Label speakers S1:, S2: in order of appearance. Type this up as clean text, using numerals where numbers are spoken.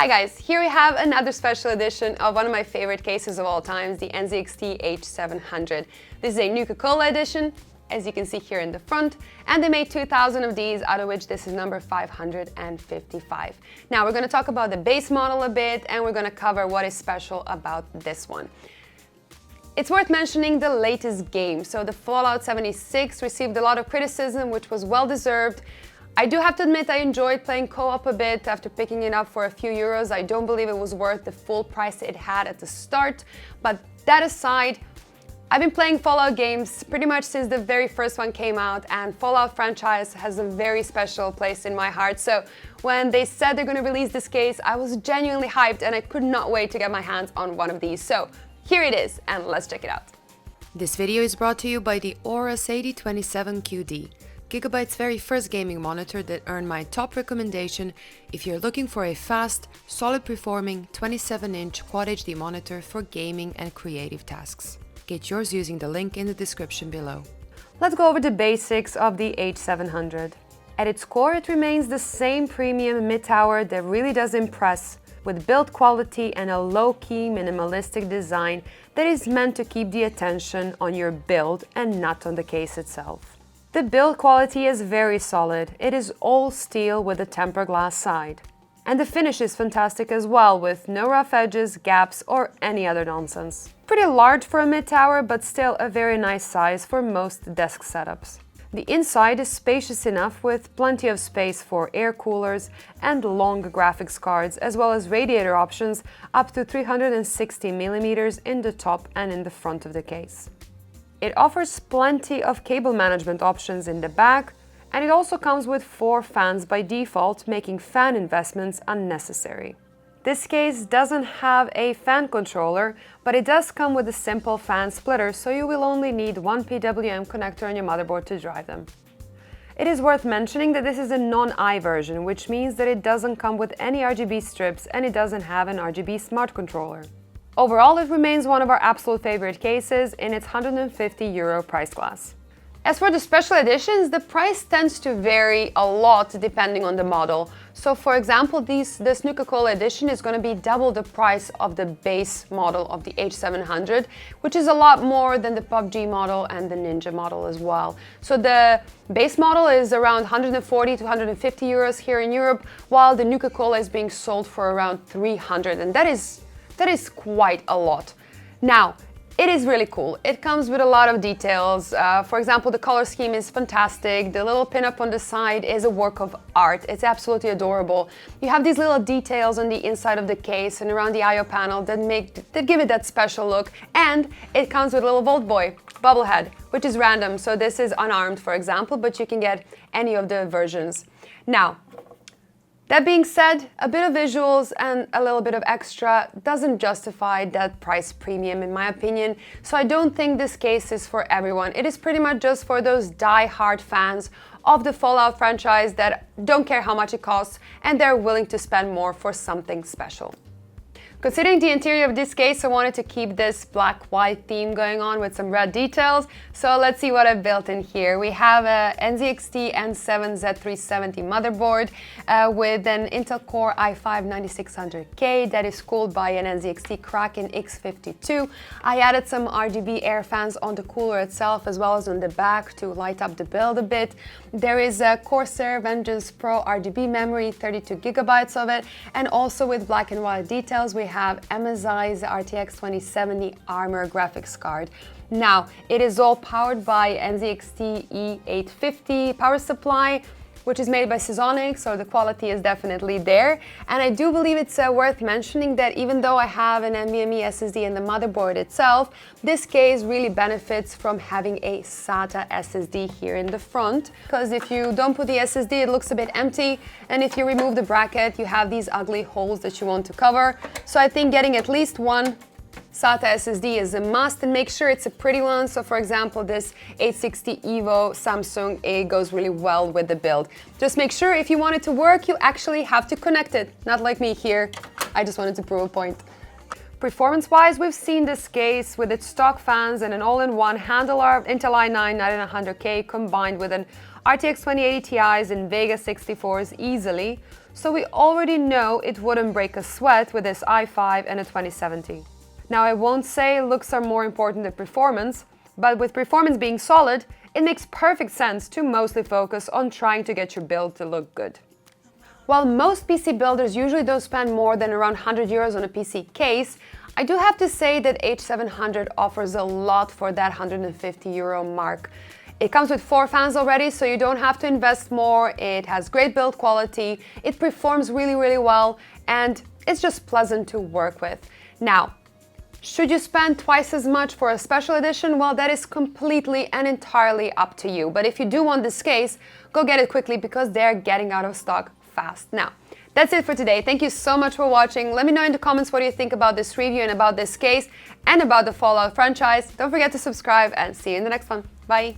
S1: Hi guys, here we have another special edition of one of my favorite cases of all times, the NZXT H700. This is a Nuka Cola edition, as you can see here in the front, and they made 2,000 of these, out of which this is number 555. Now we're going to talk about the base model a bit, and we're going to cover what is special about this one. It's worth mentioning the latest game. So the Fallout 76 received a lot of criticism, which was well deserved. I do have to admit I enjoyed playing co-op a bit after picking it up for a few euros. I don't believe it was worth the full price it had at the start, but that aside, I've been playing Fallout games pretty much since the very first one came out, and Fallout franchise has a very special place in my heart. So when they said they're going to release this case, I was genuinely hyped and I could not wait to get my hands on one of these. So here it is, and let's check it out.
S2: This video is brought to you by the Aorus 8027QD, Gigabyte's very first gaming monitor that earned my top recommendation if you're looking for a fast, solid performing 27-inch Quad HD monitor for gaming and creative tasks. Get yours using the link in the description below.
S1: Let's go over the basics of the H700. At its core, it remains the same premium mid-tower that really does impress, with build quality and a low-key minimalistic design that is meant to keep the attention on your build and not on the case itself. The build quality is very solid. It is all steel with a tempered glass side. And the finish is fantastic as well, with no rough edges, gaps, or any other nonsense. Pretty large for a mid-tower, but still a very nice size for most desk setups. The inside is spacious enough, with plenty of space for air coolers and long graphics cards, as well as radiator options up to 360mm in the top and in the front of the case. It offers plenty of cable management options in the back, and it also comes with 4 fans by default, making fan investments unnecessary. This case doesn't have a fan controller, but it does come with a simple fan splitter, so you will only need one PWM connector on your motherboard to drive them. It is worth mentioning that this is a non-I version, which means that it doesn't come with any RGB strips and it doesn't have an RGB smart controller. Overall, it remains one of our absolute favorite cases in its €150 price class. As for the special editions, the price tends to vary a lot depending on the model. So for example, this Nuka Cola edition is going to be double the price of the base model of the H700, which is a lot more than the PUBG model and the Ninja model as well. So the base model is around 140 to 150 euros here in Europe, while the Nuka Cola is being sold for around 300, and that is quite a lot. Now, it is really cool. It comes with a lot of details. For example, the color scheme is fantastic. The little pin-up on the side is a work of art. It's absolutely adorable. You have these little details on the inside of the case and around the I/O panel that give it that special look. And it comes with a little Volt Boy bobblehead, which is random. So this is unarmed, for example, but you can get any of the versions. Now, that being said, a bit of visuals and a little bit of extra doesn't justify that price premium in my opinion, so I don't think this case is for everyone. It is pretty much just for those die-hard fans of the Fallout franchise that don't care how much it costs and they're willing to spend more for something special. Considering the interior of this case, I wanted to keep this black-white theme going on with some red details, so let's see what I've built in here. We have a NZXT N7Z370 motherboard with an Intel Core i5-9600K that is cooled by an NZXT Kraken X52. I added some RGB air fans on the cooler itself as well as on the back to light up the build a bit. There is a Corsair Vengeance Pro RGB memory, 32 gigabytes of it, and also with black and white details we have MSI's RTX 2070 Armor graphics card. Now, it is all powered by NZXT E850 power supply, which is made by Seasonic, so the quality is definitely there. And I do believe it's worth mentioning that even though I have an NVMe SSD in the motherboard itself, this case really benefits from having a SATA SSD here in the front, because if you don't put the SSD, it looks a bit empty, and if you remove the bracket, you have these ugly holes that you want to cover. So I think getting at least one SATA SSD is a must, and make sure it's a pretty one. So for example, this 860 Evo Samsung, it goes really well with the build. Just make sure if you want it to work, you actually have to connect it. Not like me here. I just wanted to prove a point. Performance-wise, we've seen this case with its stock fans and an all-in-one handler Intel i9 9900K combined with an RTX 2080 Ti's and Vega 64s easily, so we already know it wouldn't break a sweat with this i5 and a 2070. Now, I won't say looks are more important than performance, but with performance being solid, it makes perfect sense to mostly focus on trying to get your build to look good. While most PC builders usually don't spend more than around 100 euros on a PC case, I do have to say that H700 offers a lot for that 150 euro mark. It comes with 4 fans already, so you don't have to invest more. It has great build quality, it performs really well, and it's just pleasant to work with. Now, should you spend twice as much for a special edition? Well, that is completely and entirely up to you. But if you do want this case, go get it quickly because they're getting out of stock fast. Now, that's it for today. Thank you so much for watching. Let me know in the comments what you think about this review and about this case and about the Fallout franchise. Don't forget to subscribe and see you in the next one. Bye!